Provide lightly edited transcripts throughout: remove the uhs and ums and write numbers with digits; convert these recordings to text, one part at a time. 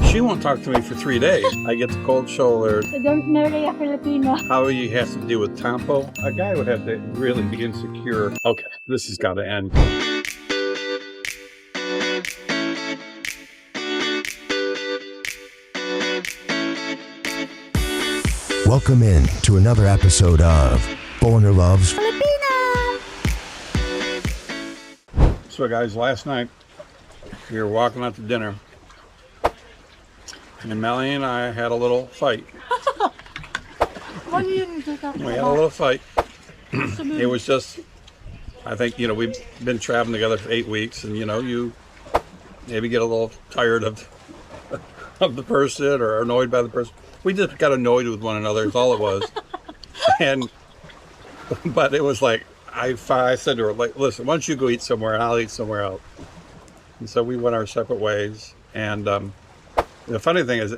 She won't talk to me for 3 days. I get the cold shoulder. So don't marry a Filipino. How you have to deal with Tampo? A guy would have to really be insecure. Okay, this has got to end. Welcome in to another episode of Foreigner Loves Filipina! So guys, last night we were walking out to dinner and Melanie and I had a little fight. What do you need to talk We had a about? little fight. It was just, I think, we've been traveling together for 8 weeks, and you maybe get a little tired of the person or annoyed by the person. We just got annoyed with one another, is all it was. But it was like, I said to her, like, listen, why don't you go eat somewhere and I'll eat somewhere else. And so we went our separate ways. And the funny thing is,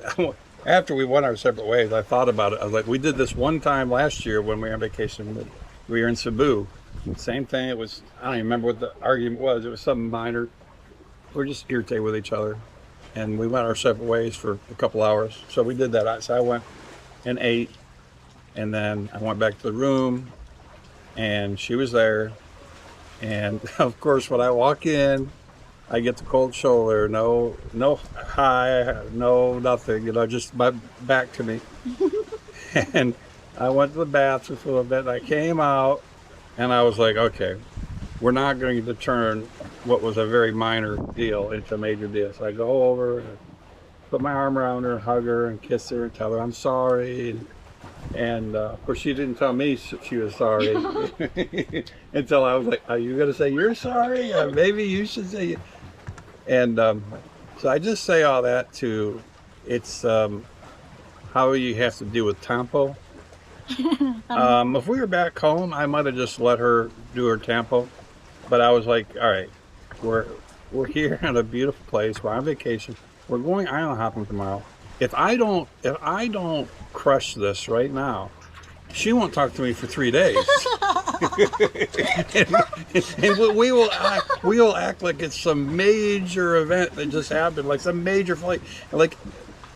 after we went our separate ways, I thought about it. I was like, we did this one time last year when we were on vacation. We were in Cebu. Same thing. It was, I don't even remember what the argument was. It was something minor. We were just irritated with each other. And we went our separate ways for a couple hours. So we did that. So I went and ate. And then I went back to the room. And she was there. And of course, when I walk in, I get the cold shoulder. No hi, no nothing. Just my back to me. And I went to the bathroom for a little bit. And I came out, and I was like, okay, we're not going to turn what was a very minor deal into a major deal. So I go over, and put my arm around her, and hug her, and kiss her, and tell her I'm sorry. And of course, she didn't tell me she was sorry until I was like, are you going to say you're sorry? Maybe you should say. And so I just say all that to, it's how you have to deal with Tampo. If we were back home, I might have just let her do her Tampo. But I was like, all right, we're here in a beautiful place. We're on vacation. We're going island hopping tomorrow. If I don't crush this right now, she won't talk to me for 3 days. and we will act like it's some major event that just happened, like some major fight. Like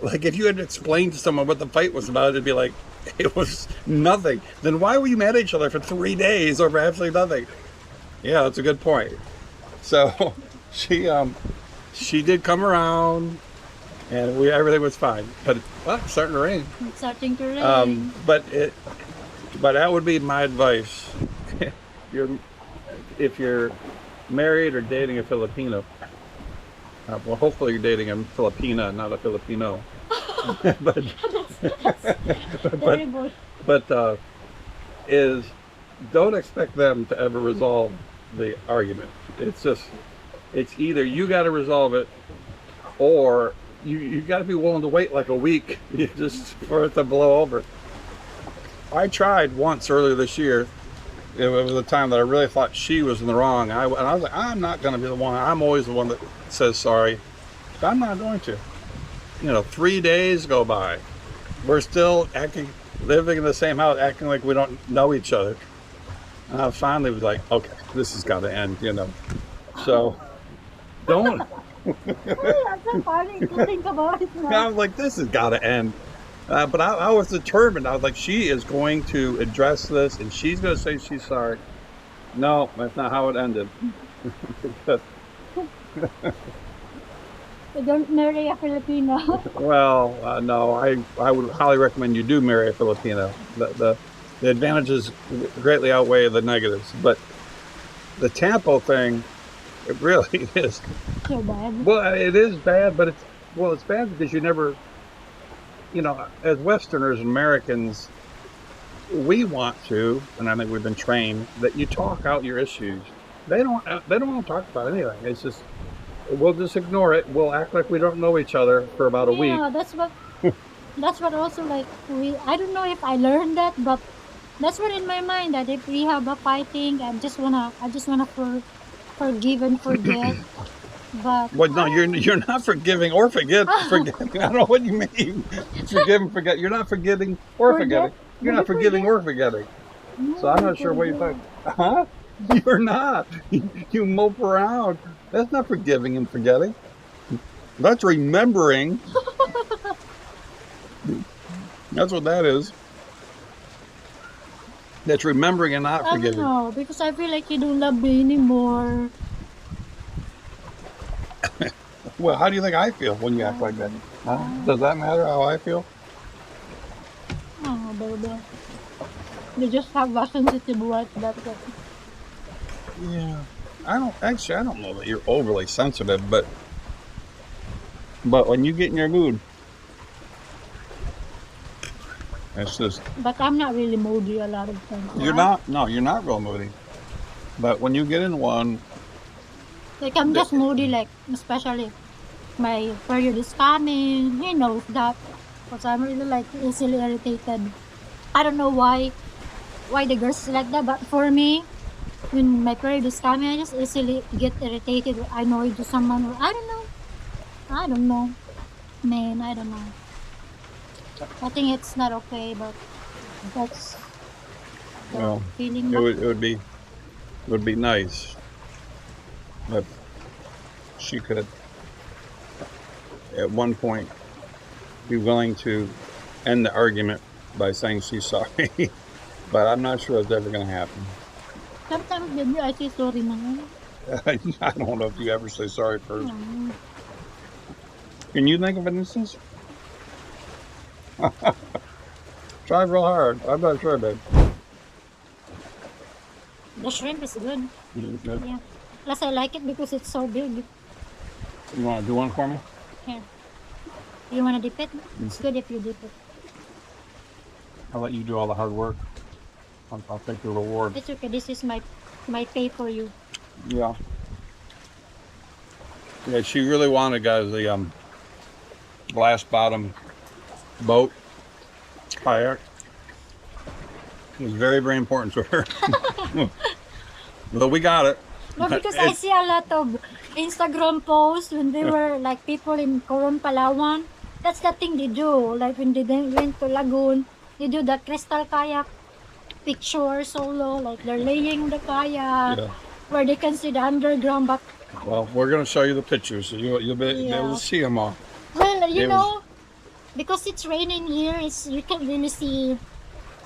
if you had explained to someone what the fight was about, it'd be like it was nothing. Then why were you mad at each other for 3 days over absolutely nothing? Yeah, that's a good point. So she did come around. And everything was fine, but it's starting to rain. It's starting to rain. But that would be my advice. If you're married or dating a Filipino, well, hopefully you're dating a Filipina, not a Filipino. but is don't expect them to ever resolve the argument. It's either you got to resolve it, or you got to be willing to wait like a week just for it to blow over. I tried once earlier this year. It was a time that I really thought she was in the wrong. And I was like, I'm not going to be the one. I'm always the one that says sorry. But I'm not going to. 3 days go by. We're still living in the same house, acting like we don't know each other. And I finally was like, okay, this has got to end, So, don't. That's so funny to think about it now. I was like, this has got to end. But I was determined. I was like, she is going to address this, and she's going to say she's sorry. No, that's not how it ended. So don't marry a Filipino. Well, no, I would highly recommend you do marry a Filipino. The advantages greatly outweigh the negatives. But the Tampo thing, it really is. So bad. Well, it is bad, but it's bad because you never, as Westerners and Americans, we want to, and I think we've been trained that you talk out your issues. They don't want to talk about anything. It's just, we'll just ignore it. We'll act like we don't know each other for about a week. Yeah, that's what also like I don't know if I learned that, but that's what in my mind, that if we have a fighting, I just wanna forgive and forget. But Well, no, you're not forgiving or forgetting. I don't know what you mean. Forgive and forget. You're not forgetting or forgetting. You're not forgiving or forgetting. So I'm not sure what you think. Huh? You're not. You mope around. That's not forgiving and forgetting. That's remembering. That's what that is. That's remembering and not I don't forgiving. know, because I feel like you don't love me anymore. Well, how do you think I feel when you act like that? Huh? Does that matter how I feel? Oh, baby. You just have a sensitive wife, that's it. Yeah. I don't know that you're overly sensitive, but when you get in your mood, it's just But I'm not really moody a lot of times. you're not. No, you're not real moody. But when you get in one, Like, I'm just moody, like, especially my period is coming. He knows that. Because I'm really, like, easily irritated. I don't know why the girls is like that, but for me, when my period is coming, I just easily get irritated or annoyed to someone. Or I don't know. I don't know. Man, I don't know. I think it's not okay, but that's the well, feeling. it would be nice if she could at one point be willing to end the argument by saying she's sorry. But I'm not sure it's ever going to happen. Sometimes, baby, I say sorry na. I don't know if you ever say sorry first. Oh. Can you think of an instance? Try real hard. I'm not sure, babe. The shrimp is good. You Yeah. Plus, I like it because it's so big. want to do one for me? Here. You want to dip it? It's good if you dip it. I'll let you do all the hard work. I'll take the reward. It's okay. This is my pay for you. Yeah. Yeah, she really wanted, guys, the glass bottom boat kayak. It was very, very important to her. But we got it. No, because I see a lot of Instagram posts when they were like people in Coron, Palawan. That's the thing they do. Like when they went to Lagoon, they do the crystal kayak picture solo. Like they're laying the kayak Yeah. where they can see the underground. But Well, we're going to show you the pictures, so you'll be able to see them all. well, you It know, because it's raining here, you can't really see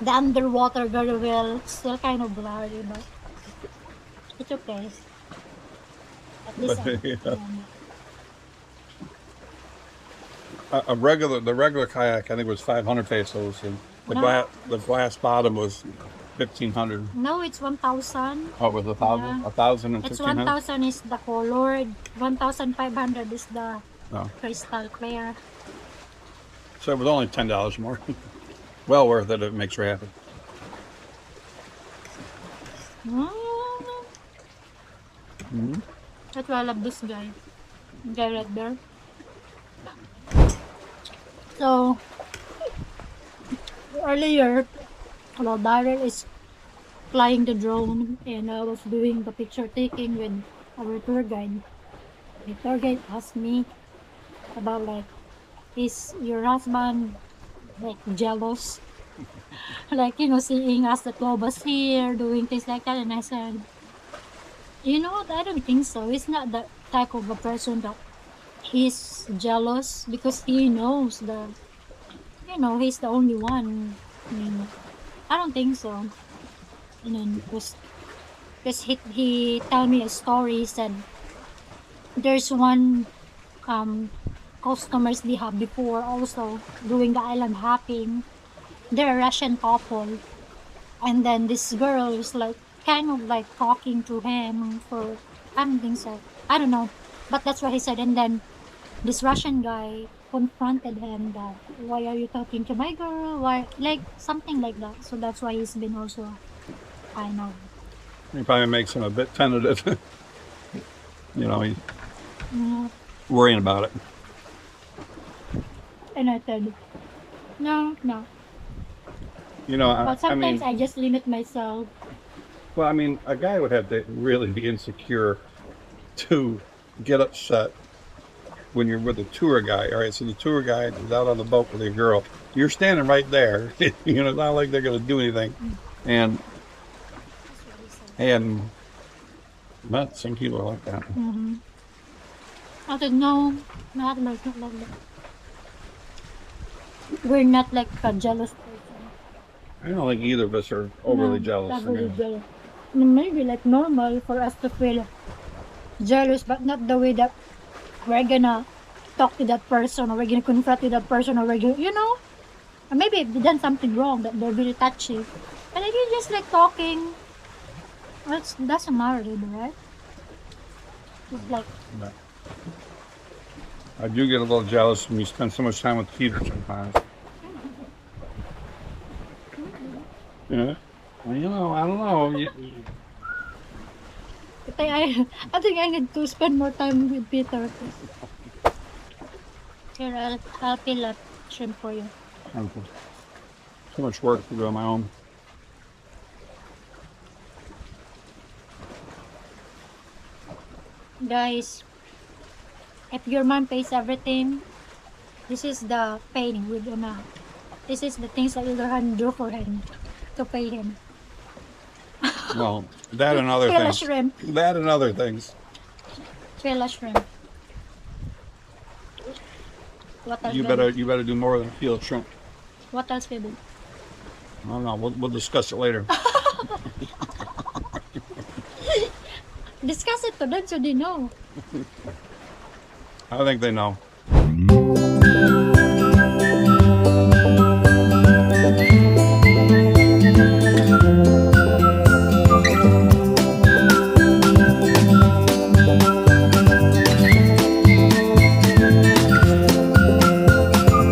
the underwater very well. It's still kind of blurry, but it's okay. At least But, yeah. The regular kayak, I think, was 500 pesos, and No. the glass bottom was 1,500. No, it's 1,000. Oh, it was 1,000, Yeah. 1,000 and It's 1,500. 1,000 is the color, 1,500 is the Oh. crystal clear. So it was only $10 more. Well worth it if it makes you happy. Mm. That's why I love this guy. Guy right there. So, earlier, while Daryl is flying the drone and I was doing the picture taking with our tour guide. The tour guide asked me about like, is your husband like jealous? Like, seeing us at Lobas here, doing things like that. And I said, you know what, I don't think so. He's not that type of a person that he's jealous because he knows that, he's the only one. I mean, I don't think so. And then, because he told me a story. He said, there's one customers they have before also doing the island hopping. They're a Russian couple. And then this girl is like, kind of like talking to him for, I don't think so. I don't know. But that's what he said. And then this Russian guy confronted him that, why are you talking to my girl? Why, like, something like that. So that's why he's been also, I know. It probably makes him a bit tentative. He's Mm. worrying about it. And I said, no. But But sometimes I just limit myself. well, I mean, a guy would have to really be insecure to get upset when you're with a tour guide. All right, so the tour guide is out on the boat with a girl. You're standing right there. It's not like they're going to do anything. And but some people are like that. Mm-hmm. I said, no, not like that. we're not like a jealous person. I don't think either of us are overly No, jealous. not I really mean, jealous. Maybe like normal for us to feel jealous, but not the way that we're gonna talk to that person or we're gonna confront with that person or we're gonna, or maybe if they done something wrong that they're really touchy. But if you're just like talking, well, it doesn't matter, really, right? It's like, I do get a little jealous when you spend so much time with Peter sometimes. Yeah. Well, I don't know. I think I need to spend more time with Peter. Here, I'll peel that shrimp for you. Too much work to do on my own. Guys, if your mom pays everything, this is the paying with Una. This is the things that you're gonna do for him to pay him. Well, that and other Peel a things. shrimp. That and other things. Peel a shrimp. What else? You better do more than field shrimp. What else, baby? I don't know. We'll discuss it later. Discuss it to them so they know. I think they know.